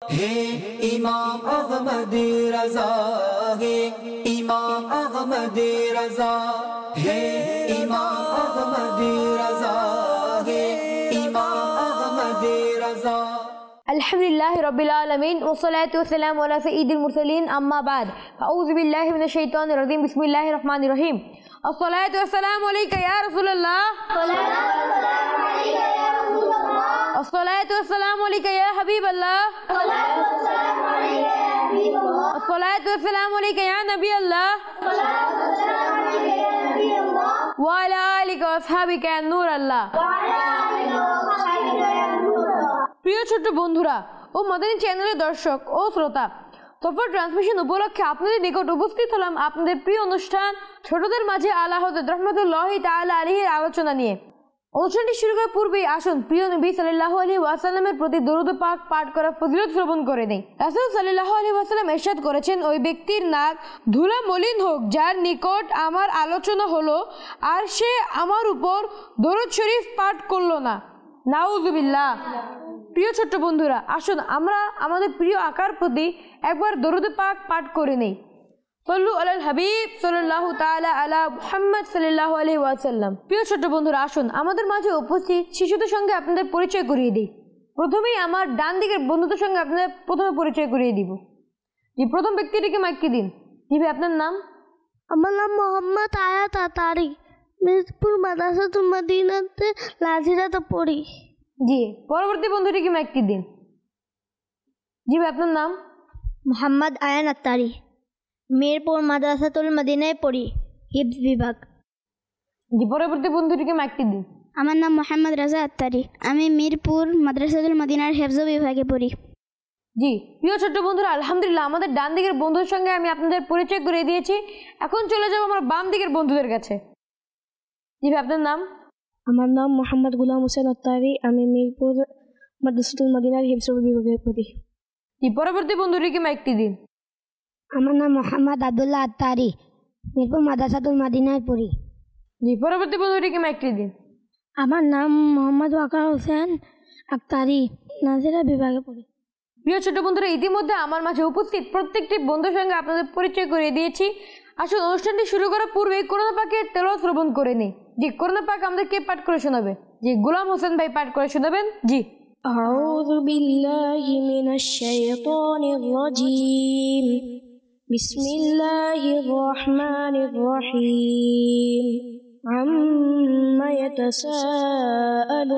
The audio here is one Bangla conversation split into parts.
हे इमाम अहमदी रजा, हे इमाम अहमदी रजा, हे इमाम अहमदी रजा, हे इमाम अहमदी रजा। अल्हम्दुलिल्लाहि रब्बिल आलमीन वस्सलातु वस्सलामु अला सय्यिदिल मुरसलीन अम्मा बाद अऊज़ु बिल्लाहि मिनश शैतानिर रजीम बिस्मिल्लाहिर रहमानिर रहीम अस्सलातु वस्सलामु अलैका या रसूलल्लाह अस्सलातु वस्सलामु अलैका या हबीबल्लाह अस्सलातु वस्सलामु अलैका या नबी अल्लाह व अला आलिका व असहाबिका या नूर अल्लाह। প্রিয় ছোট বন্ধুরা ও মাদানী চ্যানেলের দর্শক ও শ্রোতা, সফর ট্রান্সমিশন উপলক্ষে আপনাদের নিকট উপস্থিত হলাম আপনাদের প্রিয় অনুষ্ঠান ছোটদের মাঝে আলা হযরত রাহমাতুল্লাহি তাআলা আলাইহির আলোচনা নিয়ে। অনুষ্ঠানটি শুরু করার পূর্বেই আসুন প্রিয় নবী সাল্লাল্লাহু আলাইহি ওয়াসাল্লামের প্রতি দরুদ পাক পাঠ করা ফজিলত শ্রবণ করে নেই। রাসূল সাল্লাল্লাহু আলাইহি ওয়াসাল্লাম ইরশাদ করেছেন, ওই ব্যক্তির নাক ধুলা মলিন হোক যার নিকট আমার আলোচনা হলো আর সে আমার উপর দরুদ শরীফ পাঠ করলো না। নাউযুবিল্লাহ। প্রিয় ছোট্ট বন্ধুরা, আসুন আমরা আমাদের প্রিয় আকার প্রতি একবার দরুদ পাক পাঠ করে নেই। সল্লু আলাল হাবিব সাল্লাল্লাহু তাআলা আলা মুহাম্মদ সাল্লাল্লাহু আলাইহি ওয়াসাল্লাম। প্রিয় ছোট্ট বন্ধুরা, আসুন আমাদের মাঝে উপস্থিত শিশুদের সঙ্গে আপনাদের পরিচয় করিয়ে দিই। প্রথমেই আমার ডান দিকের বন্ধুদের সঙ্গে আপনাদের প্রথমে পরিচয় করিয়ে দিব। যে প্রথম ব্যক্তিটিকে মাইকটি দিন। জি ভাই, আপনার নাম? আমার নাম মোহাম্মদ আয়াত আতারি, মিরপুর মাদ্রাসাতুল মদিনাতে লাজিরাতে পড়ি। জি, পরবর্তী বন্ধুটিকে মাইকটি দিন। জি ভাই, আপনার নাম? মোহাম্মদ আয়ান আত্তারি, মিরপুর মাদ্রাসাতুল মদিনায় পড়ি, হিফজ বিভাগ। জি, পরবর্তী বন্ধুটিকে মাইকটি দিন। আমার নাম মোহাম্মদ রাজা আত্তারি, আমি মিরপুর মাদ্রাসাতুল মদিনার হিফজ বিভাগে পড়ি। জি, প্রিয় ছোট্ট বন্ধুরা, আলহামদুলিল্লাহ আমাদের ডান দিকের বন্ধুর সঙ্গে আমি আপনাদের পরিচয় করে দিয়েছি। এখন চলে যাব আমার বাম দিকের বন্ধুদের কাছে। জি ভাই, আপনার নাম? আমার নাম মোহাম্মদ গুলাম হোসেন আত্তারি, আমি মিরপুর মাদ্রাসাতুল মদিনার হিফজ বিভাগে পড়ি। জি, পরবর্তী বন্ধুটিকে মাইকটি দিন। আমার নাম মোহাম্মদ আব্দুল্লাহ আত্তারি, মিরপুর মাদ্রাসাতুল মদিনায় পড়ি। জি, পরবর্তী বন্ধুটিকে মাইকটি দিন। আমার নাম মোহাম্মদ ওয়াকার হোসেন আক্তারি, নাজিরা বিভাগে পড়ি। প্রিয় ছোট বন্ধুরা, ইতিমধ্যে আমার মাঝে উপস্থিত প্রত্যেকটি বন্ধুর সঙ্গে আপনাদের পরিচয় করিয়ে দিয়েছি। আসুন অনুষ্ঠানটি শুরু করার পূর্বে কোরআন পাকের তেলাওয়াত শ্রবণ করে নিই। জি, কোরআন পাক আমাদের কে পাঠ করে শোনাবে? জি, গোলাম হোসেন ভাই পাঠ করে শোনাবেন। জি। আউযু বিল্লাহি মিনাশ শাইতানির রাজীম, বিসমিল্লাহির রহমানির রহিম। আম্মা ইয়াতাসাআলুন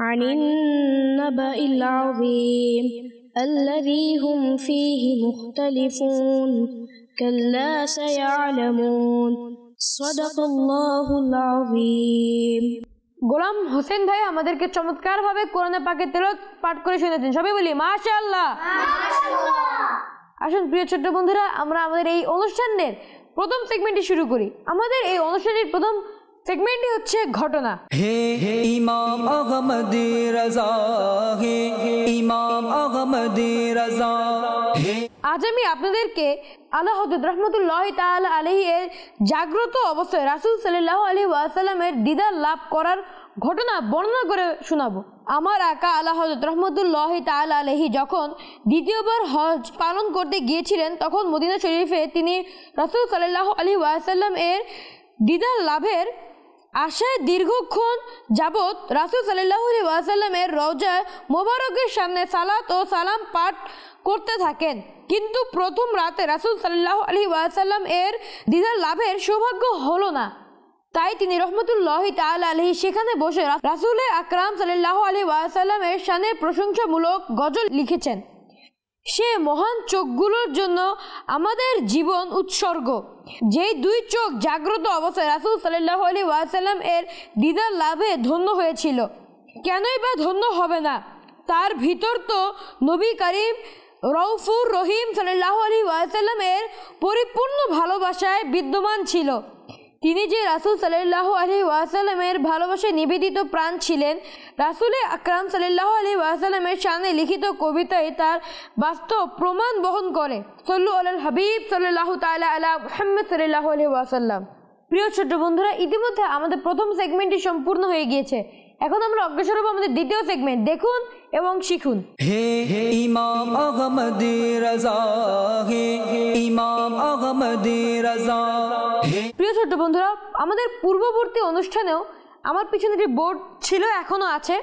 আনিন নাবাইল আযীম আল্লাযী হুম ফীহি মুখতালিফুন কাল্লা সায়া'লামুন সাদাকাল্লাহুল আযীম। গোলাম হোসেন ভাই আমাদেরকে চমৎকারভাবে কোরআনে পাকের তেলাওয়াত পাঠ করে শোনাচ্ছেন। সবাই বলি মাশাআল্লাহ। আসুন প্রিয় ছোট্ট বন্ধুরা, আমরা আমাদের এই অনুষ্ঠানের প্রথম সেগমেন্টটি শুরু করি। আমাদের এই অনুষ্ঠানের প্রথম সেগমেন্টটি হচ্ছে ঘটনা। हे इमाम अहमदी रजा, हे इमाम अहमदी रजा, हे। আজ আমি আপনাদেরকে আলা হযরত রাহমাতুল্লাহি তাআলা আলাইহি এর জাগ্রত অবস্থায় রাসূল সাল্লাল্লাহু আলাইহি ওয়াসাল্লামের দিদার লাভ করার ঘটনা বর্ণনা করে শোনাবো। আমার আকা আলা হযরত রাহমাতুল্লাহি তাআলা আলাইহি যখন দ্বিতীয়বার হজ পালন করতে গিয়েছিলেন, তখন মদিনা শরীফে তিনি রাসূল সাল্লাল্লাহু আলাইহি ওয়াসাল্লাম এর দিদার লাভের আশায় দীর্ঘক্ষণ যাবৎ রাসূল সাল্লাল্লাহু আলাইহি ওয়াসাল্লামের রওজা মোবারকের সামনে সালাত ও সালাম পাঠ করতে থাকেন। কিন্তু প্রথম রাতে রাসূল সাল্লাল্লাহু আলাইহি ওয়াসাল্লাম এর দিদার লাভের সৌভাগ্য হলো না। তাই তিনি রহমতুল্লাহি তাআলা আলাইহি সেখানে বসে রাসূল আকরাম সাল্লাল্লাহু আলাইহি ওয়াসাল্লামের শানে প্রশংসামূলক গজল লিখেছেন। সে মহান চোখগুলোর জন্য আমাদের জীবন উৎসর্গ। যেই দুই চোখ জাগ্রত অবস্থায় রাসূল সাল্লাল্লাহু আলাইহি ওয়াসাল্লাম এর দিদার লাভে ধন্য হয়েছিল, কেনই বা ধন্য হবে না? তার ভিতর তো নবী করিম রউফুর রহিম সাল্লাল্লাহু আলাইহি ওয়াসাল্লাম এর পরিপূর্ণ ভালোবাসায় বিদ্যমান ছিল। তিনি যে রাসূল সাল্লাল্লাহু আলাইহি ওয়াসাল্লামের ভালোবাসায় নিবেদিত প্রাণ ছিলেন, রাসূল আকরাম সাল্লাল্লাহু আলাইহি ওয়াসাল্লামের শানে লিখিত কবিতায় তার বাস্তব প্রমাণ বহন করে। সল্লু আলাল হাবিব সাল্লাল্লাহু তাআলা আলা মুহাম্মদ সাল্লাল্লাহু আলাইহি ওয়াসাল্লাম। প্রিয় ছোট বন্ধুরা, ইতিমধ্যে আমাদের প্রথম সেগমেন্টটি সম্পূর্ণ হয়ে গিয়েছে। এখন আমরা অগ্রসর হব আমাদের দ্বিতীয় সেগমেন্ট, দেখুন এবং শিখুন। হে ইমাম আহমদী রাজা, হে ইমাম আহমদী রাজা। প্রিয় ছোট্ট বন্ধুরা, আমাদের পূর্ববর্তী অনুষ্ঠানেও আমার পিছনে যে বোর্ড ছিল এখনো আছে,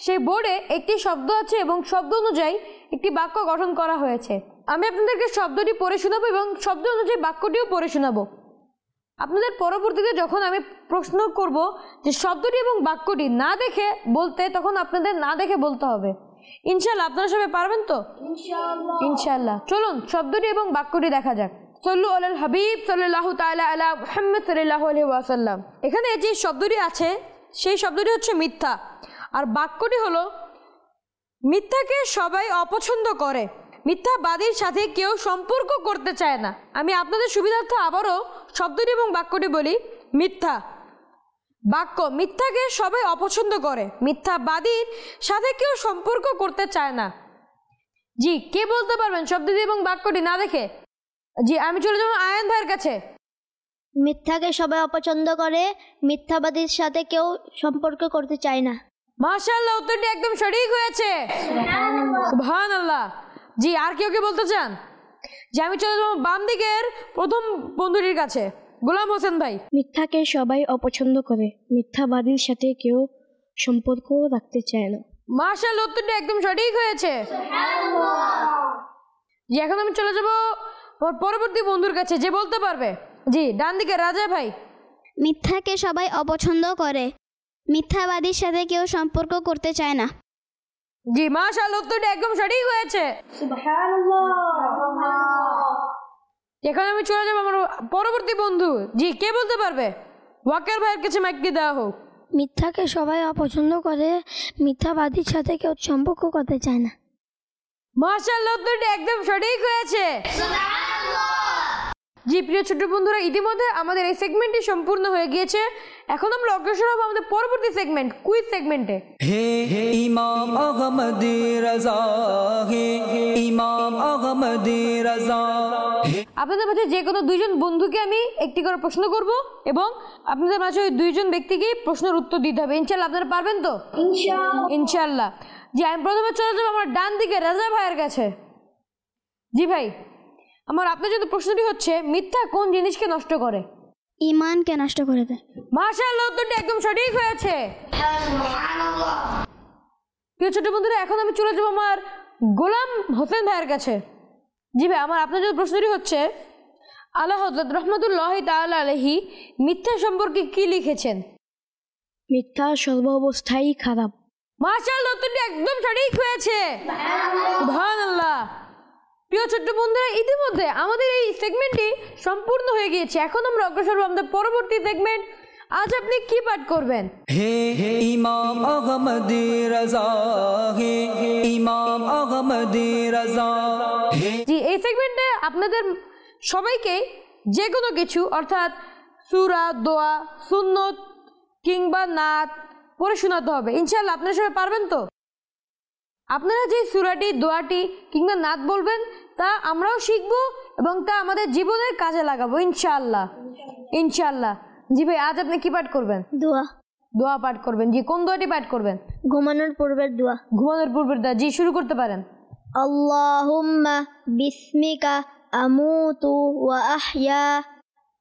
সেই বোর্ডে একটি শব্দ আছে এবং শব্দ অনুযায়ী একটি বাক্য গঠন করা হয়েছে। আমি আপনাদেরকে শব্দটি পড়ে শোনাবো এবং শব্দ অনুযায়ী বাক্যটিও পড়ে শোনাবো। আপনাদের পরবর্তীতে যখন আমি প্রশ্ন করব যে শব্দটি এবং বাক্যটি না দেখে বলতে, তখন আপনাদের না দেখে বলতে হবে। ইনশাআল্লাহ আপনারা সবাই পারবেন তো? ইনশাআল্লাহ। চলুন শব্দটি এবং বাক্যটি দেখা যাক। সাল্লু আলাল হাবিব সাল্লাল্লাহু তাআলা আলা মুহাম্মদ সাল্লাল্লাহু আলাইহি ওয়াসাল্লাম। এখানে যে শব্দটি আছে সেই শব্দটি হচ্ছে মিথ্যা, আর বাক্যটি হলো মিথ্যাকে সবাই অপছন্দ করে, মিথ্যাবাদীর সাথে কেউ সম্পর্ক করতে চায় না। আমি আপনাদের সুবিধার্থে আবারও শব্দটি এবং বাক্যটি বলি। মিথ্যা বাক্য, মিথ্যাকে সবাই অপছন্দ করে, মিথ্যাবাদীর সাথে কেউ সম্পর্ক করতে চায় না। জি, কে বলতে পারবেন শব্দটি এবং বাক্যটি না দেখে? জি, আমি চলে যাবো আয়ান ভাইয়ের কাছে। মিথ্যাকে সবাই অপছন্দ করে, মিথ্যাবাদীর সাথে কেউ সম্পর্ক করতে চায় না। মাশাআল্লাহ, উত্তরটি একদম সঠিক হয়েছে। সুবহানাল্লাহ। জি, আর কেউ কে বলতে চান? যে আমি চলে যাবো বাম দিকের প্রথম বন্ধুটির কাছে, গোলাম হোসেন ভাই। মিথ্যাকে সবাই অপছন্দ করে, মিথ্যাবাদীর সাথে কেউ সম্পর্ক রাখতে চায় না। মাশাআল্লাহ, উত্তরটি একদম সঠিক হয়েছে। জি, এখন আমি চলে যাবো আমার পরবর্তী বন্ধুর কাছে, যে বলতে পারবে। জি, ডান দিকে রাজা ভাই। মিথ্যাকে সবাই অপছন্দ করে, মিথ্যাবাদীর সাথে কেউ সম্পর্ক করতে চায় না। জি, মাশাআল্লাহ, উত্তরটি একদম সঠিক হয়েছে। এখন আমি চলে যাবো আমার পরবর্তী বন্ধু। জি, কে বলতে পারবে? ওয়াকার ভাইয়ের কাছে মাইকটি দেওয়া হোক। মিথ্যাকে সবাই অপছন্দ করে, মিথ্যাবাদীর সাথে কেউ সম্পর্ক করতে চায় না। মাশাআল্লাহ, উত্তরটি একদম সঠিক হয়েছে। জি, প্রিয় ছোট বন্ধুরা, ইতিমধ্যে আমাদের এই সেগমেন্টটি সম্পূর্ণ হয়ে গিয়েছে। এখন আমরা অগ্রসর হব আমাদের পরবর্তী সেগমেন্ট, কুইজ সেগমেন্টে। হে ইমাম আহমদী রাজা, হে ইমাম আহমদী রাজা। আপনাদের মাঝে যে কোনো দুইজন বন্ধুকে আমি একটি করে প্রশ্ন করব এবং আপনাদের মাঝে ওই দুইজন ব্যক্তিকেই প্রশ্নের উত্তর দিতে হবে। ইনশাআল্লাহ আপনারা পারবেন তো? ইনশাআল্লাহ। জি, আমি প্রথমে চলে যাবো আমার ডান দিকে রাজা ভাইয়ের কাছে। জি ভাই, আমার আপনার জন্য প্রশ্নটি হচ্ছে, মিথ্যা কোন জিনিসকে নষ্ট করে? ঈমানকে নষ্ট করে দেয়। মাশাআল্লাহ, উত্তরটি একদম সঠিক হয়েছে। প্রিয় ছোট বন্ধুরা, এখন আমি চলে যাবো আমার গোলাম হোসেন ভাইয়ের কাছে। জি ভাই, আমার আপনার জন্য প্রশ্নটি হচ্ছে, আলা হযরত রাহমাতুল্লাহি তাআলা আলাইহি মিথ্যা সম্পর্কে কি লিখেছেন? মিথ্যা সর্বাবস্থায় খারাপ। মাশাআল্লাহ, উত্তরটি একদম সঠিক হয়েছে। সুবহানাল্লাহ। প্রিয় ছোট্ট বন্ধুরা, ইতিমধ্যে আমাদের এই সেগমেন্টটি সম্পূর্ণ হয়ে গিয়েছে। এখন আমরা অগ্রসর হব আমাদের পরবর্তী সেগমেন্ট। আজ আপনি কি পাঠ করবেন? হে ইমাম আহমদী রাজা, হে ইমাম আহমদী রাজা। জি, এই সেগমেন্টে আপনাদের সবাইকে যে কোনো কিছু, অর্থাৎ সূরা, দোয়া, সুন্নত কিংবা নাত পড়ে শোনাতে হবে। ইনশাআল্লাহ আপনারা সবাই পারবেন তো? আপনারা যে সূরাটি, দোয়াটি কিংবা নাত বলবেন তা আমরাও শিখবো এবং তা আমাদের জীবনের কাজে লাগাবো ইনশাআল্লাহ। ইনশাআল্লাহ। জি ভাই, আজ আপনি কি পাঠ করবেন? দোয়া। দোয়া পাঠ করবেন। জি, কোন দোয়াটি পাঠ করবেন? ঘুমানোর পূর্বের দোয়া। ঘুমানোর পূর্বের দোয়া। জি, শুরু করতে পারেন। আল্লাহুম্মা বিসমিকা আমুতু ওয়া আহইয়া।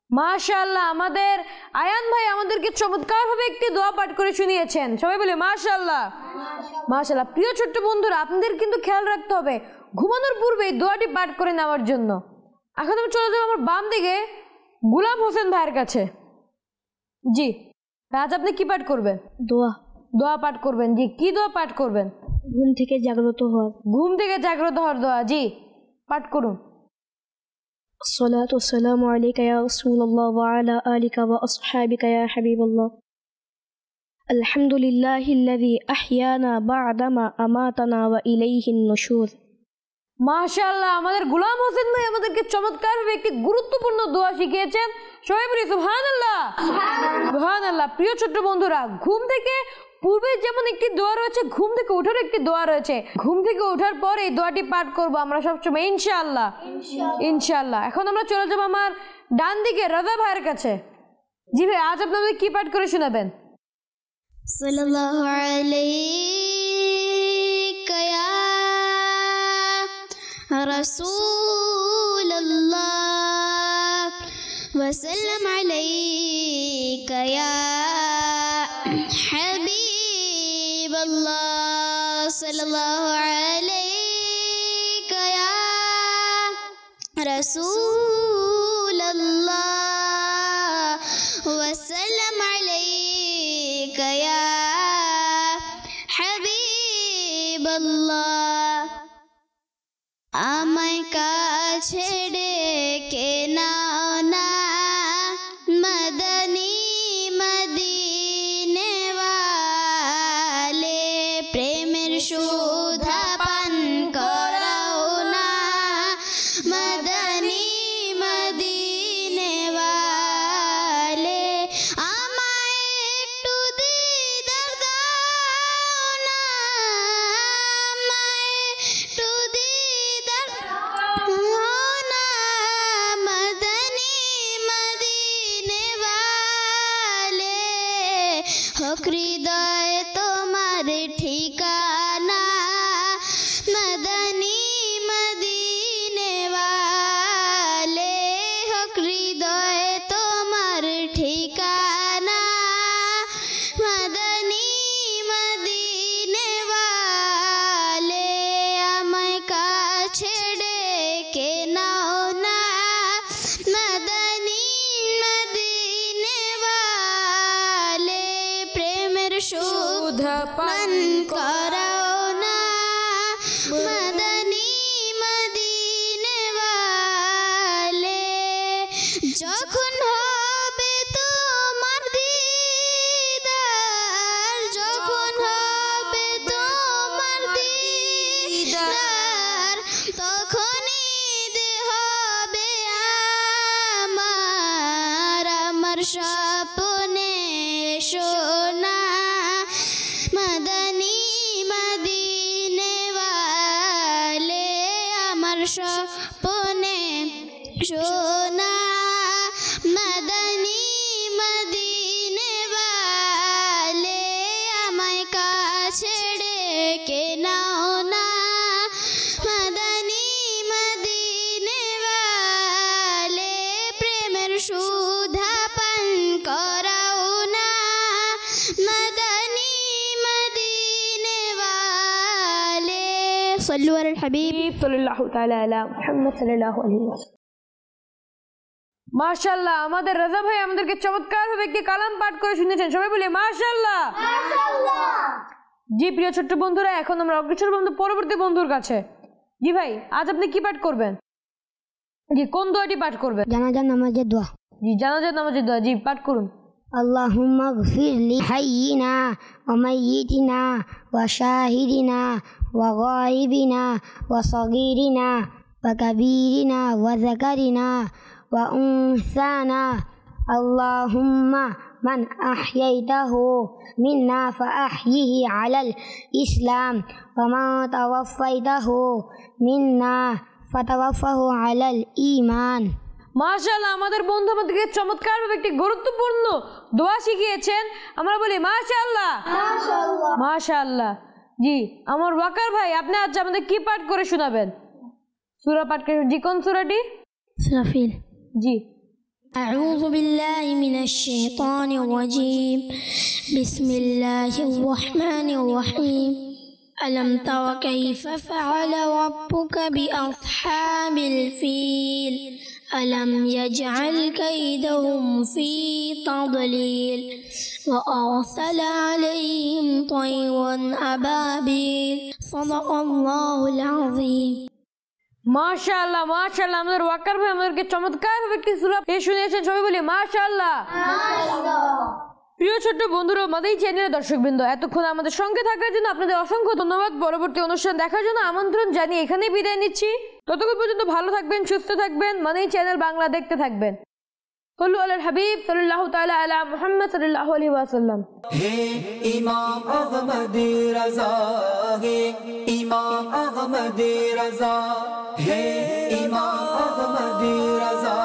মাশাআল্লাহ, আমাদের আয়ান ভাই আমাদেরকে চমৎকারভাবে একটি দোয়া পাঠ করে শুনিয়েছেন। সবাই বলে মাশাআল্লাহ। মাশাআল্লাহ। প্রিয় ছোট্ট বন্ধুরা, আপনাদের কিন্তু খেয়াল রাখতে হবে ঘুমানোর পূর্বে এই দোয়াটি পাঠ করে নেওয়ার জন্য। এখন আমি চলে যাবো আমার বাম দিকে গোলাম হোসেন ভাইয়ের কাছে। জি, আজ আপনি কি পাঠ করবেন? দোয়া। দোয়া পাঠ করবেন। জি, কি দোয়া পাঠ করবেন? ঘুম থেকে জাগ্রত হওয়ার। ঘুম থেকে জাগ্রত হওয়ার দোয়া। জি, পাঠ করুন। الصلاة والسلام عليك يا رسول الله وعلى آلك وأصحابك يا حبيب الله. الحمد لله الذي أحيانا بعدما أماتنا وإليه النشور. মাশাআল্লাহ, আমাদের গোলাম হোসেন ভাই আমাদেরকে চমৎকারভাবে একটি গুরুত্বপূর্ণ দোয়া শিখিয়েছেন। সবাই বলি সুবহানাল্লাহ। সুবহানাল্লাহ। প্রিয় ছোট্ট বন্ধুরা, ঘুম থেকে পূর্বে যেমন একটি দোয়া রয়েছে, ঘুম থেকে ওঠার একটি দোয়া রয়েছে। ঘুম থেকে ওঠার পর এই দোয়াটি পাঠ করবো আমরা সবসময় ইনশাআল্লাহ। ইনশাআল্লাহ। এখন আমরা চলে যাবো আমার ডান দিকে রাজা ভাইয়ের কাছে। জি ভাই, আজ আপনাদের কি পাঠ করে শোনাবেন? सल्लल्लाहु अलैका या रसूलल्लाह वसल्लम अलैका या हबीबल्लाह सल्लल्लाहु अलैका या रसूलल्लाह वसल्लम अलैका या हबीबल्लाह আমায় কাছে ডেকে নাও না মদনী মদিনে ওয়ালে প্রেমের সুধা পান করাও না মদনী মদিনে ওয়ালে আমায় একটু দিদার দাও না আমায় একটু দিদার দাও না মদনী মদিনে ওয়ালে হোক হৃদয় তোমার ঠিকানা মদনী মদিনে ওয়ালে হোক হৃদয় তোমার ঠিকানা মদনী মদিনে ওয়ালে আমায় কাছে ডেকে নাও না মদনী মদিনে ওয়ালে প্রেমের সুধা পান করাও না মদনী মদিনে ওয়ালে যখন হবে তোমার দিদার যখন হবে তোমার দিদার তখনই হবে আমার স্বপ্নে সোনা মদনী মদিনে ওয়ালে আমার স্বপ্নে সোনা মদনী মদিনে ওয়ালে আমায় কাছে ডেকে নাও না মদনী মদিনে ওয়ালে প্রেমের সুধা পান করাও না মদনী মদিনে ওয়ালে সাল্লু আলাল হাবিব সাল্লাল্লাহু তাআলা আলা মুহাম্মদ সাল্লাল্লাহু আলাইহি ওয়াসাল্লাম। মাশাআল্লাহ, আমাদের রাজা ভাই আমাদেরকে চমৎকারভাবে একটি কালাম পাঠ করে শুনিয়েছেন। সবাই বলি মাশাআল্লাহ। জি প্রিয় ছোট্ট বন্ধুরা, এখন আমরা অগ্রসর বন্ধু পরবর্তী বন্ধুর কাছে। জি ভাই, আজ আপনি কি পাঠ করবেন? জি, কোন দোয়াটি পাঠ করবেন? জানাজার নামাজের দোয়া। জি, জানাজার নামাজের দোয়া। জি, পাঠ করুন। আল্লাহুম্মা গফির লি হাইয়িনা ওয়া মাইয়িতিনা ওয়া শাহিদিনা ওয়া গায়িবিনা ওয়া সগীরিনা ওয়া কাবীরিনা ওয়া যাকারিনা ওয়া উনসানা আল্লাহুম্মা মান আহইয়াইতাহু মিন্না ফাআহইহি আলাল ইসলাম ওয়া মান তাওয়াফাইতাহু মিন্না ফাতাওয়াফাহু আলাল ঈমান। মাশাআল্লাহ, আমাদের বন্ধু আমাদেরকে চমৎকারভাবে একটি গুরুত্বপূর্ণ দোয়া শিখিয়েছেন। আমরা বলি মাশাআল্লাহ। মাশাআল্লাহ মাশাআল্লাহ। জি, আমার ওয়াকার ভাই, আপনি আজ আমাদের কি পাঠ করে শোনাবেন? সূরা পাঠ করে। জি, কোন সূরাটি? সূরা ফিল। জি। أعوذ بالله من الشيطان الرجيم بسم الله الرحمن الرحيم ألم تر كيف فعل ربك بأصحاب الفيل ألم يجعل كيدهم في تضليل وأرسل عليهم طيرا أبابيل صدق الله العظيم। মাশাআল্লাহ মাশাআল্লাহ, আমাদের ওয়াকার ভাই আমাদেরকে চমৎকারভাবে একটি সূরা শুনিয়েছেন। সবাই বলি মাশাআল্লাহ। প্রিয় ছোট্ট বন্ধুরা, মাদানী চ্যানেলের দর্শকবৃন্দ, এতক্ষণ আমাদের সঙ্গে থাকার জন্য আপনাদের অসংখ্য ধন্যবাদ। পরবর্তী অনুষ্ঠান দেখার জন্য আমন্ত্রণ জানিয়ে এখানেই বিদায় নিচ্ছি। ততক্ষণ পর্যন্ত ভালো থাকবেন, সুস্থ থাকবেন, মাদানী চ্যানেল বাংলা দেখতে থাকবেন। সাল্লু আলাল হাবিব সাল্লাল্লাহু তাআলা আলা মুহাম্মদ সাল্লাল্লাহু আলাইহি ওয়াসাল্লাম। হে ইমাম আহমদী রাজা, হে ইমাম আহমদী রাজা, হে ইমাম আহমদী রাজা।